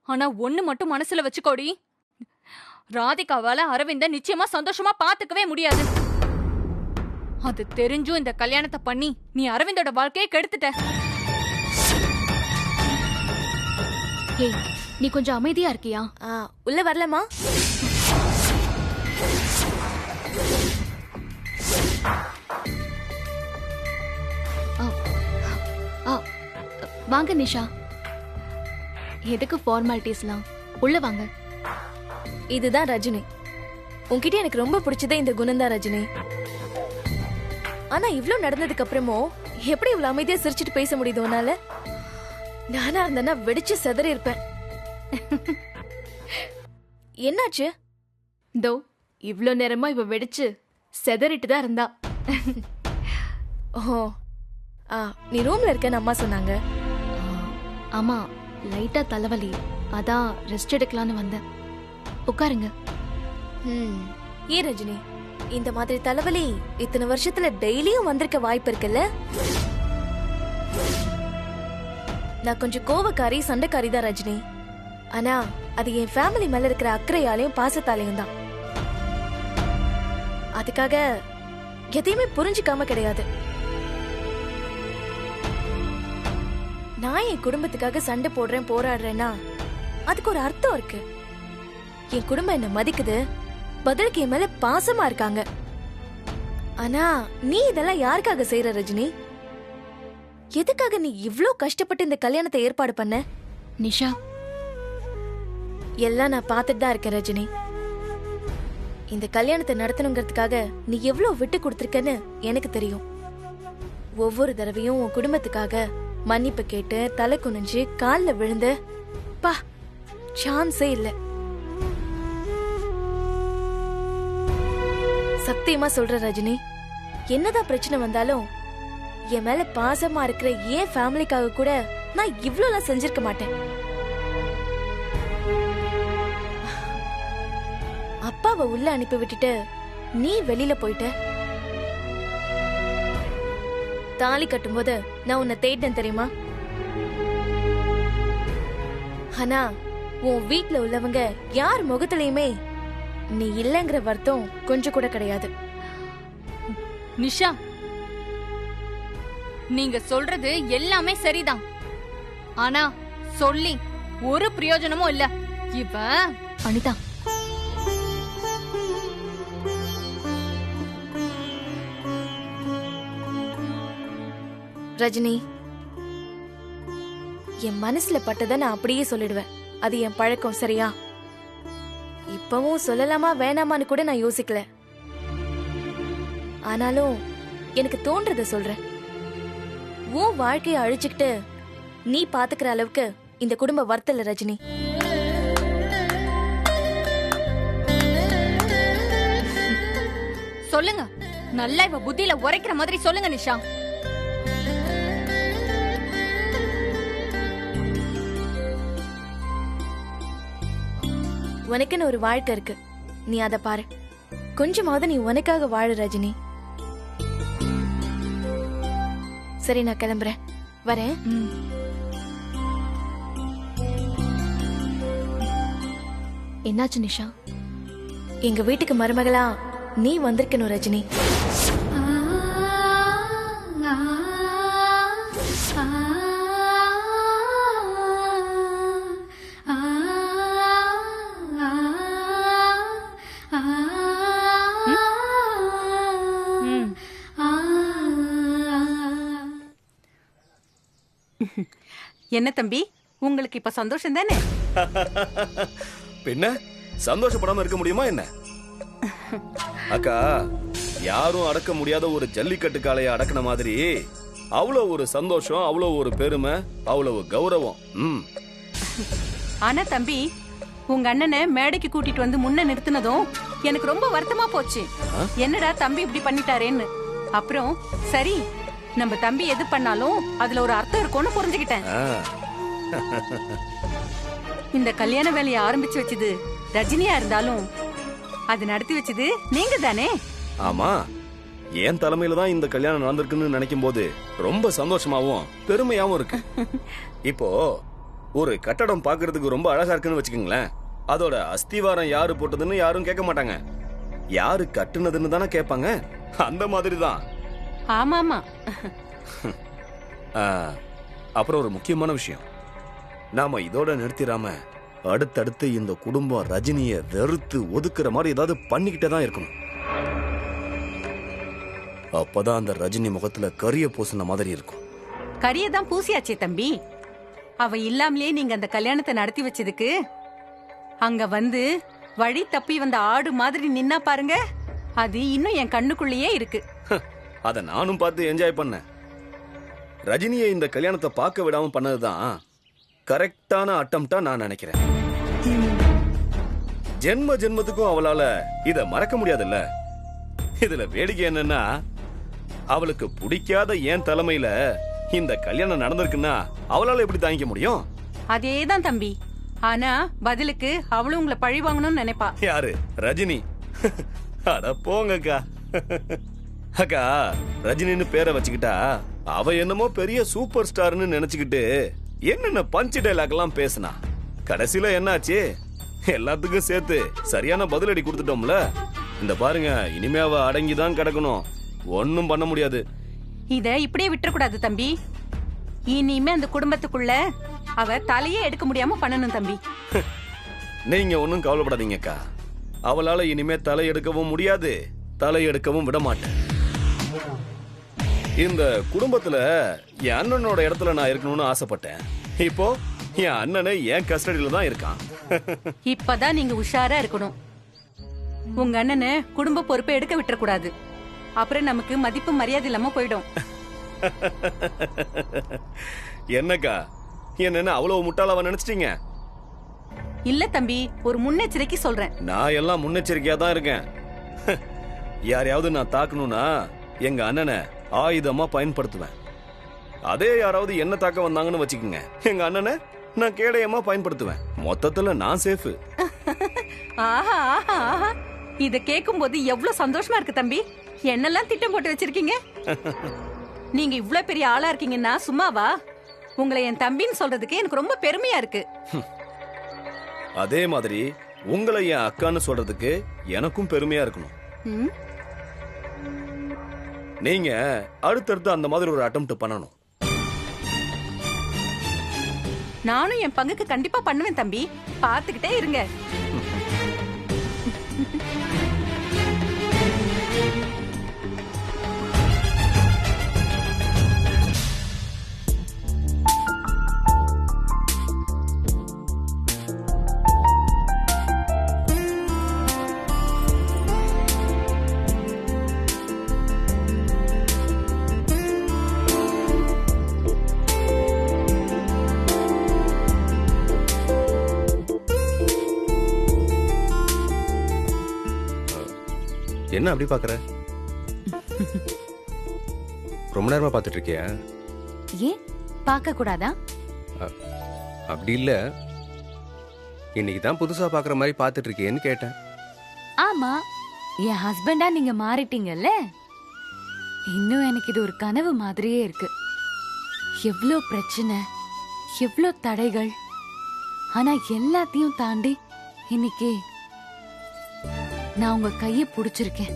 ஆனா ஒண்ணு மட்டும் மனசுல வச்சுக்கோடி, ராதிகாவால அரவிந்த நிச்சயமா சந்தோஷமா பாத்துக்கவே முடியாது. அது தெரிஞ்சும் இந்த கல்யாணத்தை பண்ணி நீ அரவிந்தோட வாழ்க்கையை கெடுத்துட்ட. ஏய், நீ கொஞ்சம் அமைதியா இருக்கியா? உள்ள வரலமா? வாங்க நிஷா. எதுக்கு ஃபார்மாலிட்டிஸ்லாம்? உள்ள வாங்க. இதுதான் ரஜினி. உன்கிட்ட எனக்கு ரொம்ப பிடிச்சதே இந்த குணம்தான் ரஜினி. ஆனா இவ்ளோ நடந்ததுக்கு அப்புறமும் எப்படி இவ்வளவு அமைதியா சிரிச்சிட்டு பேச முடியுது உன்னால? நானா இருந்தேன்னா வெடிச்சு செதறி இருப்பேன். என்னாச்சு? தோ இவ்ளோ நேரமா இவ வெடிச்சு செதறிட்டு தான் இருந்தா. ஓ, நீ ரூம்ல இருக்கேன்னு அம்மா சொன்னாங்க. ஆமா, லைட்டா தலைவலி, அதான் ரெஸ்ட் எடுக்கலான்னு வந்தேன். உட்காருங்க. ஏன் ரஜினி, இந்த மாதிரி தலைவலி இத்தனை வருஷத்துல டெய்லியும் வந்திருக்க வாய்ப்பு இருக்குல்ல? நான் கொஞ்சம் கோவக்காரி, சண்டைக்காரி தான் ரஜினி. ஆனா அது என் ஃபேமிலி மேல இருக்கிற அக்கறையாலையும் பாசத்தாலையும் தான். அதுக்காக எதையுமே புரிஞ்சுக்காம கிடையாது. நான் என் குடும்பத்துக்காக சண்டை போடுறேன், போராடுறேன்னா அதுக்கு ஒரு அர்த்தம் இருக்கு. என் குடும்பம் என்ன மதிக்குது, பதிலுக்கு என் மேல பாசமா இருக்காங்க. ஆனா நீ இதெல்லாம் யாருக்காக செய்யற ரஜினி? எதுக்காக நீ இவ்ளோ கஷ்டப்பட்டு இந்த கல்யாணத்தை ஏற்பாடு பண்ண? நிஷா, எல்லாம் நான் பார்த்துட்டு தான் இருக்கேன் ரஜினி. இந்த கல்யாணத்தை நடத்தணுங்கிறதுக்காக நீ எவ்வளவு விட்டு கொடுத்திருக்கன்னு எனக்கு தெரியும். ஒவ்வொரு தடவையும் உன் குடும்பத்துக்காக மன்னிப்பு கேட்டு தலை குனிஞ்சு கால்ல விழுந்து பா சான்ஸே இல்ல. சத்தியமா சொல்ற ரஜினி, என்னதான் பிரச்சனை வந்தாலும் என் மேல பாசமா இருக்கிற ஏன் ஃபேமிலிக்காக கூட நான் இவ்ளோலாம் செஞ்சிருக்க மாட்டேன். அப்பாவை உள்ள அனுப்பி விட்டுட்டு நீ வெளியில போயிட்ட. தாலி கட்டும்போது நான் உன்னை தேடினேன் தெரியுமா? ஆனா உன் வீட்ல உள்ளவங்க யார் முகத்திலயுமே நீ இல்லங்கிற வருத்தம் கொஞ்சம் கூட கிடையாது. நிஷா, நீங்க சொல்றது எல்லாமே சரிதான். ஆனா சொல்லி ஒரு பிரயோஜனமும் இல்ல. இப்ப அனிதா, ரஜினி, என் மனசுல பட்டதை நான் அப்படியே சொல்லிடுவேன். அது என் பழக்கம், சரியா? இப்பவும் சொல்லலாமா வேணாமான்னு கூட நான் யோசிக்கல. ஆனாலும் எனக்கு தோன்றத சொல்றேன். உன் வாழ்க்கையை அழிச்சுக்கிட்டு நீ பாத்துக்கிற அளவுக்கு இந்த குடும்ப வர்த்தல ரஜினி. சொல்லுங்க, நல்லா இவ புத்தியில உரைக்கிற மாதிரி சொல்லுங்க நிஷா. உனக்குன்னு ஒரு வாழ்க்கை இருக்கு, நீ அதை பாரு. கொஞ்சமாவது நீ உனக்காக வாழு ரஜினி. சரி, நான் கிளம்புறேன், வரேன். என்னாச்சு நிஷா? எங்க வீட்டுக்கு மருமகளா நீ வந்திருக்கணும் ரஜினி. என்ன தம்பி, உங்களுக்கு இப்ப சந்தோஷம் தானே? பின்ன சந்தோஷப்படாம இருக்க முடியுமா என்ன? அக்கா, யாரும் அடக்க முடியாத ஒரு ஜல்லிக்கட்டு காளைய அடக்கின மாதிரி அவ்வளவு ஒரு சந்தோஷம், அவ்வளவு ஒரு பெருமை, அவ்வளவு கௌரவம். ஆனா தம்பி, உங்க அண்ணனை மேடைக்கு கூட்டிட்டு வந்து முன்ன நிறுத்தினதும் எனக்கு ரொம்ப வருத்தமா போச்சு. என்னடா தம்பி இப்படி பண்ணிட்டாரேன்னு. அப்புறம் சரி, நம்ம தம்பி எது பண்ணாலும் அதுல ஒரு அர்த்தம் இருக்கும்னு புரிஞ்சுக்கிட்டேன். இந்த கல்யாண வேலையை ஆரம்பிச்சு வச்சது ரஜினியா இருந்தாலும் அது நடத்தி வச்சது நீங்க தானே? ஆமா, என் தலைமையில தான் இந்த கல்யாணம் நடந்திருக்குன்னு நினைக்கும் போது ரொம்ப சந்தோஷமாவும் பெருமையாவும் இருக்கு. இப்போ ஒரு கட்டடம் பாக்குறதுக்கு ரொம்ப அழகா இருக்குன்னு வச்சுக்கோங்களேன், அதோட அஸ்திவாரம் யாரு போட்டதுன்னு யாரும் கேட்க மாட்டாங்க, யாரு கட்டுனதுன்னு தானே கேட்பாங்க. அந்த மாதிரி தான். ஆமாமா. அப்புறம் ஒரு முக்கியமான விஷயம், நாம இதோட நிறுத்திடாம அடுத்தடுத்து இந்த குடும்பம் ரஜினிய வெறுத்து ஒதுக்குற மாதிரி ஏதாவது பண்ணிக்கிட்டே தான் இருக்கணும். அப்பதான் அந்த ரஜினி முகத்துல கரிய பூசின மாதிரி இருக்கும். கரியதான் பூசியாச்சே தம்பி. அவ இல்லாமலே நீங்க அந்த கல்யாணத்தை நடத்தி வச்சதுக்கு அங்க வந்து வழி தப்பி வந்த ஆடு மாதிரி நின்னா பாருங்க, அது இன்னும் என் கண்ணுக்குள்ளேயே இருக்கு. அத நானும் பார்த்து என்ஜாய் பண்ணேன். ரஜினியை இந்த கல்யாணத்தை பார்க்க விடாம பண்ணதுதான் கரெக்டான அட்டம்ப்டா நான் நினைக்கிறேன். ஜென்ம ஜென்மத்துக்கும் அவளால இத மறக்க முடியாதுல்ல. இதுல வேடிக்கை என்னன்னா, அவளுக்கு பிடிக்காத என் தலைமையில இந்த கல்யாணம் நடந்திருக்குன்னா அவளால எப்படி தாங்கிக்க முடியும்? அதேதான் தம்பி. ஆனா பதிலுக்கு அவளும் உங்களை பழி வாங்கணும்னு நினைப்பா. யாரு? ரஜினி? அட போங்கக்கா. அக்கா, ரஜினின்னு பேரை வச்சுக்கிட்டா அவ என்னமோ பெரிய சூப்பர் ஸ்டார்னு நினைச்சுக்கிட்டு என்னென்ன பஞ்ச் டைலாக் எல்லாம் பேசினா, கடைசியில என்னாச்சு? எல்லாத்துக்கும் சேர்த்து சரியான பதிலடி கொடுத்துட்டோம்ல. இந்த பாருங்க, இனிமே அவ அடங்கிதான் கிடக்கணும், ஒன்னும் பண்ண முடியாது. இத இப்படியே விட்டுறக்கூடாது தம்பி. இனிமே அந்த குடும்பத்துக்குள்ள அவ தலையே எடுக்க முடியாம பண்ணணும் தம்பி. நீங்க ஒன்னும் கவலைப்படாதீங்கக்கா, அவளால இனிமே தலை எடுக்கவும் முடியாது, தலை எடுக்கவும் விட மாட்டேன். இந்த குடும்பத்துல என் அண்ணனோட இடத்துல நான் இருக்கணும்னு ஆசைப்பட்டேன். இப்போ என் அண்ணனை என் கஸ்டடியில தான் இருக்கான். இப்பதான் நீங்க உஷாரா இருக்கணும். உங்க அண்ணனை குடும்ப பொறுப்பை எடுக்க விட்டுறக்கூடாது. அப்புறம் நமக்கு மதிப்பு மரியாதை இல்லாம போயிடும். என்னக்கா, என்ன அவ்வளவு முட்டாளாவ நினைச்சிட்டீங்க? இல்ல தம்பி, ஒரு முன்னெச்சரிக்கை சொல்றேன். நான் எல்லாம் முன்னெச்சரிக்கையா தான் இருக்கேன். யாரையாவது நான் தாக்கணும்னா எங்க அண்ணனை ஆயுதமா பயன்படுத்துவேன். அதே யாராவது என்ன தாக்க வந்தாங்கன்னு வச்சுக்கோங்க, எங்க அண்ணனை நான் கேடயமா பயன்படுத்துவேன். மொத்தத்துல நான் சேஃப். ஆஹா ஆஹா ஆஹா, இத கேட்கும் போது எவ்வளவு சந்தோஷமா இருக்கு தம்பி. என்னெல்லாம் திட்டம் போட்டு வச்சிருக்கீங்க. நீங்க இவ்ளோ பெரிய ஆளா இருக்கீங்கன்னா சும்மாவா? உங்களை என் தம்பின்னு சொல்றதுக்கு எனக்கு ரொம்ப பெருமையா இருக்கு. அதே மாதிரி உங்களை என் அக்கான்னு சொல்றதுக்கு எனக்கும் பெருமையா இருக்கணும். ம்? நீங்க அடுத்தடுத்து அந்த மாதிரி ஒரு அட்டெம்ப்ட் பண்ணணும். நானும் என் பங்குக்கு கண்டிப்பா பண்ணுவேன் தம்பி, பாத்துக்கிட்டே இருங்க. என்ன அப்படி பாக்குற? ரொம்ப நேரமா பாத்துட்டு இருக்கியா? ஏன் பார்க்க கூடாதா? அப்படி இல்ல, இன்னைக்கு தான் புதுசா பாக்குற மாதிரி பாத்துட்டு இருக்கியேன்னு கேட்டேன். ஆமா, என் ஹஸ்பண்டா நீங்க மாறிட்டீங்கல்ல. இன்னும் எனக்கு இது ஒரு கனவு மாதிரியே இருக்கு. எவ்ளோ பிரச்சனை, எவ்ளோ தடைகள், ஆனா எல்லாத்தையும் தாண்டி இன்னைக்கு நான் உங்க கைய புடிச்சிருக்கேன்.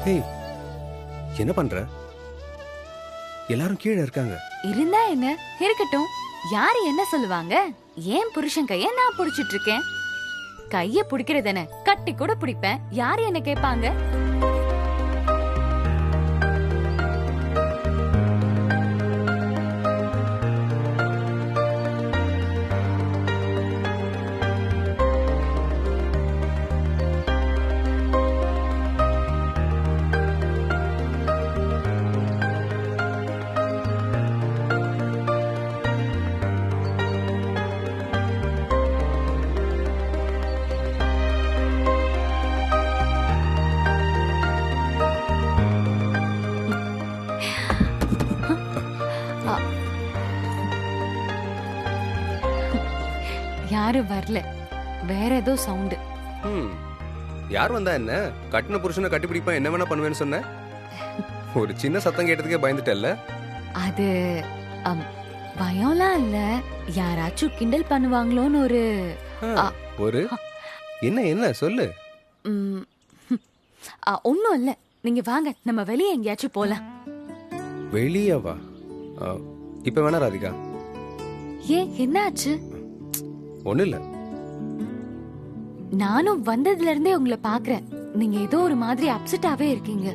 ஏய், என்ன பண்ற? எல்லாரும் கீழே இருக்காங்க. இருந்தா என்ன, இருக்கட்டும். யாரு என்ன சொல்லுவாங்க? ஏன் புருஷன் கைய நான் புடிச்சிட்டு இருக்கேன். கைய புடிக்கிறதுன கட்டி கூட பிடிப்பேன். யாரு என்ன கேட்பாங்க? யாரும் வரல, வேற ஏதோ சவுண்டு. ம் யார் வந்தா என்ன? கட்டின புருஷனை கட்டிப்பிடிப்பா என்ன வேணா பண்ணுவேன்னு சொன்ன. ஒரு சின்ன சத்தம் கேட்டதுக்கே பயந்துட்டல்ல. அது பயம்லாம் இல்ல, யாராச்சும் கிண்டல் பண்ணுவாங்களோன்னு ஒரு ஒரு என்ன என்ன சொல்லு. ஒன்னும் இல்ல, நீங்க வாங்க நம்ம வெளியே எங்கேயாச்சும் போலாம். வெளியே வா. இப்ப வேணா ராதிகா. ஏன் என்னாச்சு? ஒண்ணு இல்ல. நானும் வந்ததுல இருந்தே உங்களை பாக்குறேன், நீங்க ஏதோ ஒரு மாதிரி அப்செட்டாவே இருக்கீங்க.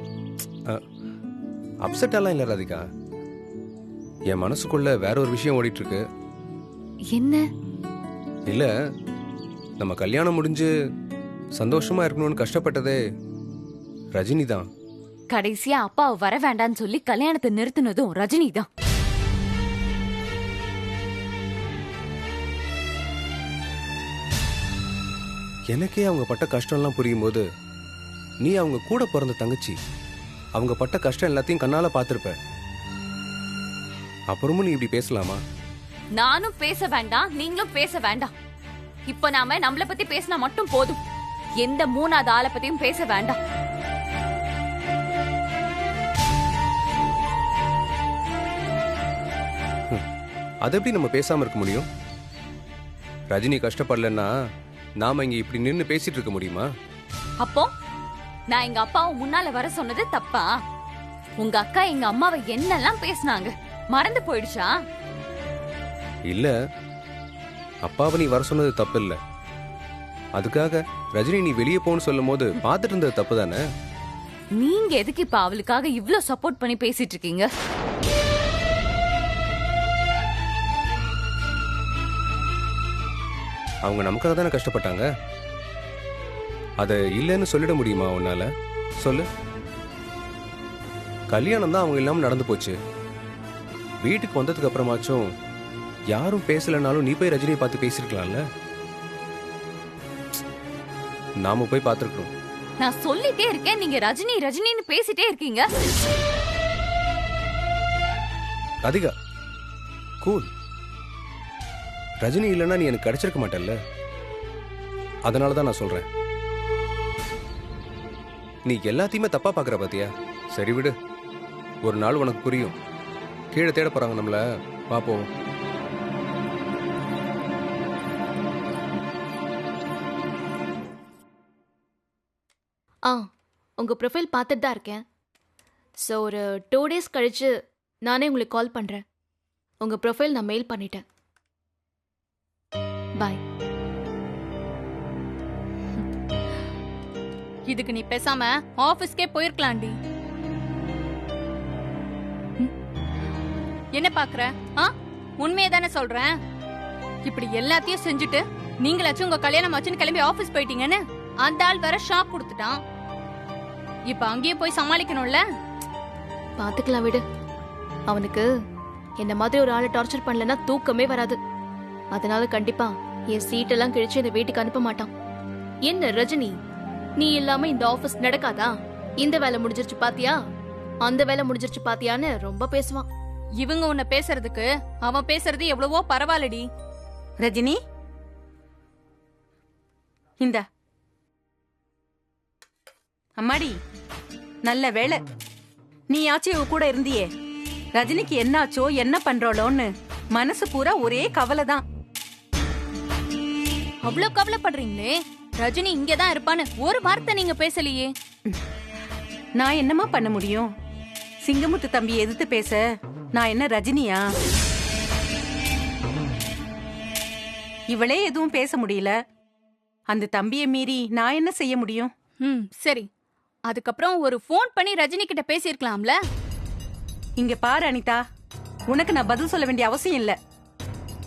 அப்செட்டாலாம் இல்ல ராதிகா, என் மனசுக்குள்ள வேற ஒரு விஷயம் ஓடிட்டு இருக்கு. என்ன? இல்ல, நம்ம கல்யாணம் முடிஞ்சு சந்தோஷமா இருக்கணும்னு கஷ்டப்பட்டதே ரஜினி தான். கடைசியா அப்பா வர வேண்டான்னு சொல்லி கல்யாணத்தை நிறுத்தினதும் ரஜினி தான். எனக்கே அவங்க பட்ட கஷ்டம்லாம் புரியும் போது, நீ அவங்க கூட பிறந்த தங்கச்சி, அவங்க பட்ட கஷ்டம் எல்லாத்தையும் கண்ணால பாத்திருப்ப. அப்புறமும் நீ இப்படி பேசலாமா? நானும் பேச வேண்டாம், நீங்களும் பேச வேண்டாம். இப்ப நாம நம்மள பத்தி பேசினா மட்டும் போதும், எந்த மூணாவது ஆளை பத்தியும் பேச வேண்டாம். அது எப்படி நம்ம பேசாம இருக்க முடியும்? ரஜினி கஷ்டப்படலன்னா நாம இங்க இப்படி நின்னு பேசிட்டு இருக்க முடியுமா? அப்போ நான் எங்க அப்பாவை முன்னால வர சொன்னது தப்பா? உங்க அக்கா எங்க அம்மாவை என்னெல்லாம் பேசினாங்க, மறந்து போயிடுச்சா? இல்ல, அப்பாவை நீ வர சொன்னது தப்பு இல்ல. அதுக்காக ரஜினி நீ வெளியே போன்னு சொல்லும் போது பாத்துட்டு இருந்தது தப்பு தானே? நீங்க எதுக்கு இப்ப அவளுக்காக இவ்ளோ சப்போர்ட் பண்ணி பேசிட்டு இருக்கீங்க? அவங்க நமக்காக தானே கஷ்டப்பட்டாங்க. அதை இல்லைன்னு சொல்லிட முடியுமா உன்னால? சொல்லு. கல்யாணம் தான் அவங்க இல்லாம நடந்து போச்சு. வீட்டுக்கு வந்ததுக்கு அப்புறமாச்சும் யாரும் பேசலனாலும் நீ போய் ரஜினியை பார்த்து பேசிருக்கலாம்ல. நாம போய் பார்த்திருக்கணும். நான் சொல்லிட்டே இருக்கேன், நீங்க ரஜினி ரஜினின்னு பேசிட்டே இருக்கீங்க. அதிகா கூல். ரஜினி இல்லைன்னா நீ எனக்கு கிடைச்சிருக்க மாட்டல்ல. அதனாலதான் நான் சொல்றேன். நீ எல்லாத்தையுமே தப்பா பாக்குற பாத்தியா? சரி விடு, ஒரு நாள் உனக்கு புரியும். கீழே தேட போறாங்க நம்மள, பாப்போம். உங்க ப்ரொஃபைல் பார்த்துட்டு தான் இருக்கேன். ஸோ ஒரு 2 days கழிச்சு நானே உங்களுக்கு கால் பண்றேன். உங்க ப்ரொஃபைல் நான் மெயில் பண்ணிட்டேன். பாய். இதுக்கு நீ பேசாம ஆபீஸ்க்கே போயிருக்கலாம்டி. என்ன பாக்குற? உண்மையை தானே சொல்றேன். இப்படி எல்லாத்தையும் செஞ்சுட்டு நீங்களாச்சும் உங்க கல்யாணம் ஆச்சுன்னு கிளம்பி ஆபீஸ் போயிட்டீங்கன்னு அந்த ஆள் வேற ஷாக் கொடுத்துட்டான். இப்ப அங்கேயே போய் சமாளிக்கணும்ல. பாத்துக்கலாம் விடு. அவனுக்கு என்ன மாதிரி ஒரு ஆளை டார்ச்சர் பண்ணலன்னா தூக்கமே வராது. அதனால கண்டிப்பா என் சீட்டெல்லாம் கிழிச்சு இந்த வீட்டுக்கு அனுப்ப மாட்டான். என்ன ரஜினி, நீ இல்லாம இந்த ஆபீஸ் நடக்காதா? இந்த வேலை முடிஞ்சிருச்சு பாத்தியா, அந்த வேலை முடிஞ்சிருச்சு பாத்தியான்னு ரொம்ப பேசுவான். இவங்க உன்னை பேசுறதுக்கு அவன் பேசுறது எவ்வளவோ பரவாயில்லடி. ரஜினி, இந்த அம்மாடி, நல்ல வேலை நீயாச்சும் இவ கூட இருந்தியே. ரஜினிக்கு என்னாச்சோ என்ன பண்றாளோன்னு மனசு பூரா ஒரே கவலை தான். அவ்வளவு கவலைப்படுறீங்களே, ரஜினி இங்கதான் இருப்பான்னு ஒரு வார்த்தை நீங்க பேசலையே. நான் என்னமா பண்ண முடியும்? சிங்கமுத்து தம்பி எதிர்த்து பேச நான் என்ன ரஜினியா? இவளே எதுவும் பேச முடியல, அந்த தம்பியை மீறி நான் என்ன செய்ய முடியும்? சரி, அதுக்கப்புறம் ஒரு போன் பண்ணி ரஜினி கிட்ட பேசியிருக்கலாம்ல. இங்க பாரு அனிதா, உனக்கு நான் பதில் சொல்ல வேண்டிய அவசியம் இல்ல.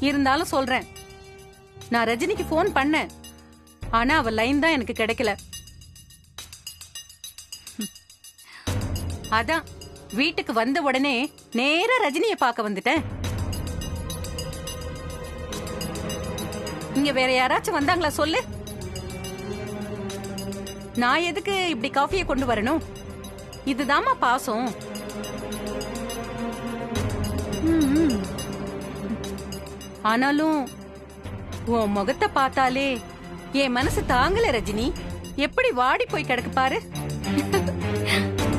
இருந்தாலும் சொல்றேன், நான் ரஜினிக்கு போன் பண்ணேன், ஆனா அவ லைன் தான் எனக்கு கிடைக்கல. அதான் வீட்டுக்கு வந்த உடனே நேரா ரஜினியை பார்க்க வந்துட்டேன். இங்க வேற யாராச்சும் வந்தாங்களா சொல்லு? நான் எதுக்கு இப்படி காஃபியை கொண்டு வரணும்? இதுதாம்மா பாசம். ஆனாலும் உன் முகத்தை பார்த்தாலே என் மனசு தாங்கல ரஜினி. எப்படி வாடி போய் கிடக்கு பாரு.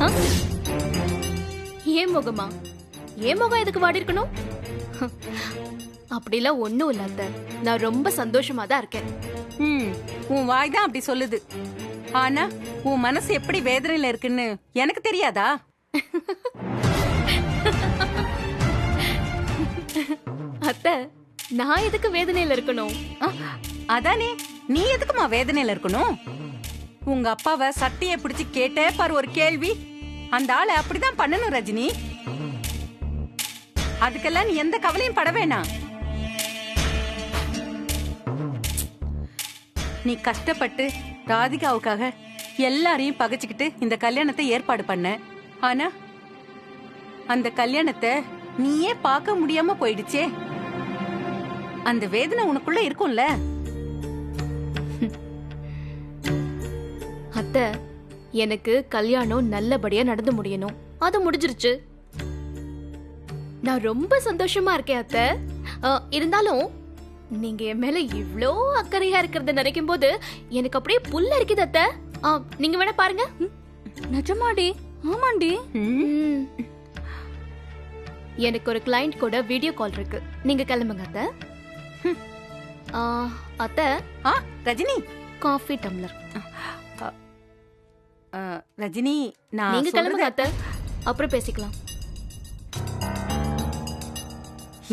ஆ? ஏன் முகமா? ஏன் முகம் எதுக்கு வாடி இருக்கணும்? அப்படிலாம் ஒண்ணும் இல்ல அத்தை. நான் ரொம்ப சந்தோஷமா தான் இருக்கேன். உன் வாய் தான் அப்படி சொல்லுது. ஆனா உன் மனசு எப்படி வேதனையில இருக்குன்னு எனக்கு தெரியாதா? அத்தை, நான் எதுக்கு வேதனையில இருக்கணும்? அதானே, நீ எதுக்குமா வேதனையில இருக்கணும்? உங்க அப்பாவை சட்டைய பிடிச்சு கேட்டே பாரு ஒரு கேள்வி. அந்த ஆளை அப்படிதான் பண்ணணும் ரஜினி. அதுக்கெல்லாம் நீ எந்த கவலையும் பட வேணாம். நீ கஷ்டப்பட்டு ராதிகாவுக்காக எல்லாரையும் பகைச்சுக்கிட்டு இந்த கல்யாணத்தை ஏற்பாடு பண்ண. ஆனா அந்த கல்யாணத்தை நீயே பார்க்க முடியாம போயிடுச்சே. அந்த வேதனை உனக்குள்ள இருக்கும்ல. அத்தை, எனக்கு கல்யாணம் நல்லபடியா நடந்து முடியணும். அது முடிஞ்சிருச்சு. நான் ரொம்ப சந்தோஷமா இருக்கேன் அத்தை. இருந்தாலும் நீங்க என் மேல இவ்ளோ அக்கறையா இருக்கிறத நினைக்கும் போது எனக்கு அப்படியே புல்ல இருக்குது அத்தை. நீங்க வேணா பாருங்க. நிஜமாடி? ஆமாண்டி. எனக்கு ஒரு கிளையண்ட் கூட வீடியோ கால் இருக்கு. நீங்க கிளம்புங்க அத்தை. அத்தை, ரஜினி காஃபி டம்ளர். ரஜினி, நான் நீங்க கிளம்புங்க அத்தை, அப்புறம் பேசிக்கலாம்.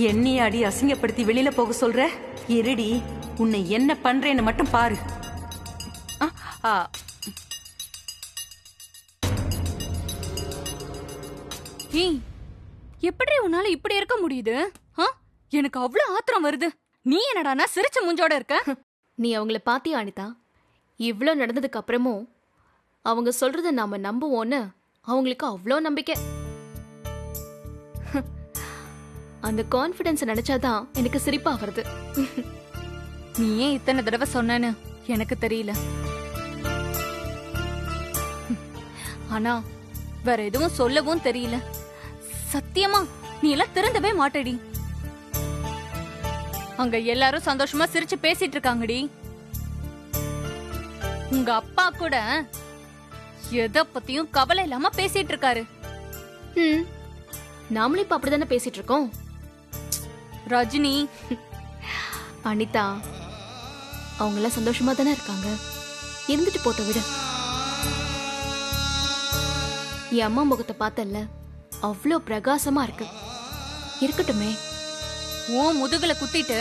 என்னை அடி அசிங்கப்படுத்தி வெளியில போக சொல்ற? இருடி, உன்னை என்ன பண்றேன்னு மட்டும் பாரு. ஏய், எப்படி உன்னால இப்படி இருக்க முடியுது? எனக்கு அவ்வளவு ஆத்திரம் வருது. நீ என்னடானா சிரிச்ச மூஞ்சோட இருக்க? நீ அவங்கள பாத்தியா அனிதா? இவ்ளோ நடந்ததுக்கு அப்புறமும் அவங்க சொல்றத நாம நம்புவோன்னு அவங்களுக்கு அவ்வளோ நம்பிக்கை. அந்த கான்ஃபிடன்ஸ் நினைச்சாதான் எனக்கு சிரிப்பா வருது. நீ ஏன் இத்தனை தடவை சொன்னேன்னு எனக்கு தெரியல. ஆனா வேற எதுவும் சொல்லவும் தெரியல. சத்தியமா நீ எல்லாம் திறந்தவே மாட்டடி. அங்க எல்லாரும் சந்தோஷமா சிரிச்சு பேசிட்டு இருக்காங்கடி. உங்க அப்பா கூட எதை பத்தியும் கவலை இல்லாம பேசிட்டு இருக்காரு. நாமளும் இப்ப அப்படிதானே பேசிட்டு இருக்கோம். ரஜினி, அனிதா, அவங்க எல்லாம் சந்தோஷமா தானே இருக்காங்க. இருந்துட்டு போட்ட விட. என் அம்மா முகத்தை பார்த்தல்ல, அவ்வளோ பிரகாசமா இருக்கு. இருக்கட்டுமே. ஓ முதுகுல குத்திட்டு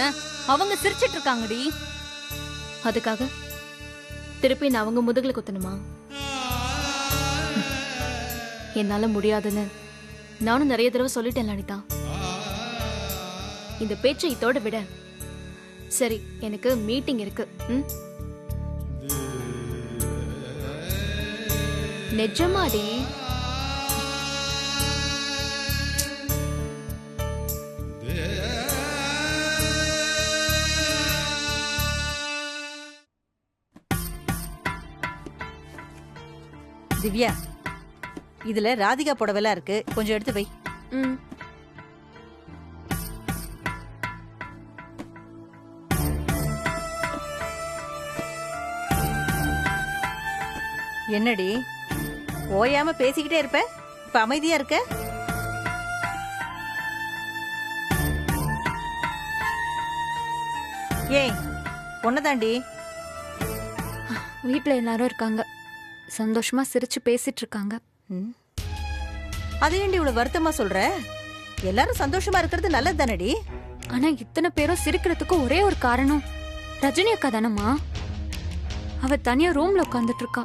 அவங்க சிரிச்சிட்டு இருக்காங்கடி. அதுக்காக திருப்பி நான் அவங்க முதுகுல குத்தணுமா? என்னால முடியாதுன்னு நானும் நிறைய தடவை சொல்லிட்டேன் அனிதா. இந்த பேச்சை இதோட விட. சரி, எனக்கு மீட்டிங் இருக்கு. நிஜமாடி? திவ்யா, இதுல ராதிகா புடவெல்லாம் இருக்கு, கொஞ்சம் எடுத்து வை. என்னடி ஓயாம பேசிக்கிட்டே இருப்ப? இப்ப அமைதியா இருக்க? ஏய், பொண்ணதாண்டி. வீட்ல எல்லாரும் இருக்காங்க, சந்தோஷமா சிரிச்சு பேசிட்டு இருக்காங்க. அது ஏண்டி இவ்வளவு வருத்தமா சொல்ற? எல்லாரும் சந்தோஷமா இருக்கிறது நல்லது தானடி. ஆனா இத்தனை பேரும் சிரிக்கிறதுக்கு ஒரே ஒரு காரணம் ரஜினி அக்கா தானம்மா. அவ தனியா ரூம்ல உட்காந்துட்டு இருக்கா.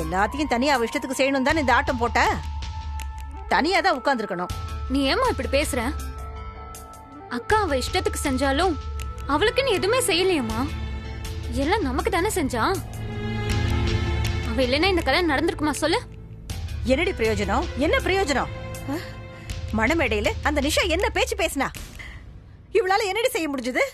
எல்லாத்தையும் தனியா அவ இஷ்டத்துக்கு செய்யணும் தான் இந்த ஆட்டம் போட்ட. தனியா தான் உட்கார்ந்துருக்கணும். நீ ஏமா இப்படி பேசுற? அக்கா அவ இஷ்டத்துக்கு செஞ்சாலும் அவளுக்கு நீ எதுவுமே செய்யலையம்மா. எல்லாம் நமக்கு தானே செஞ்சா. அவ இல்லைன்னா இந்த கல்யாணம் நடந்திருக்குமா சொல்லு? என்னடி பிரயோஜனம்? என்ன பிரயோஜனம்? மணமேடையில அந்த நிஷா என்ன பேச்சு பேசினா? இவளால என்னடி செய்ய முடிஞ்சது?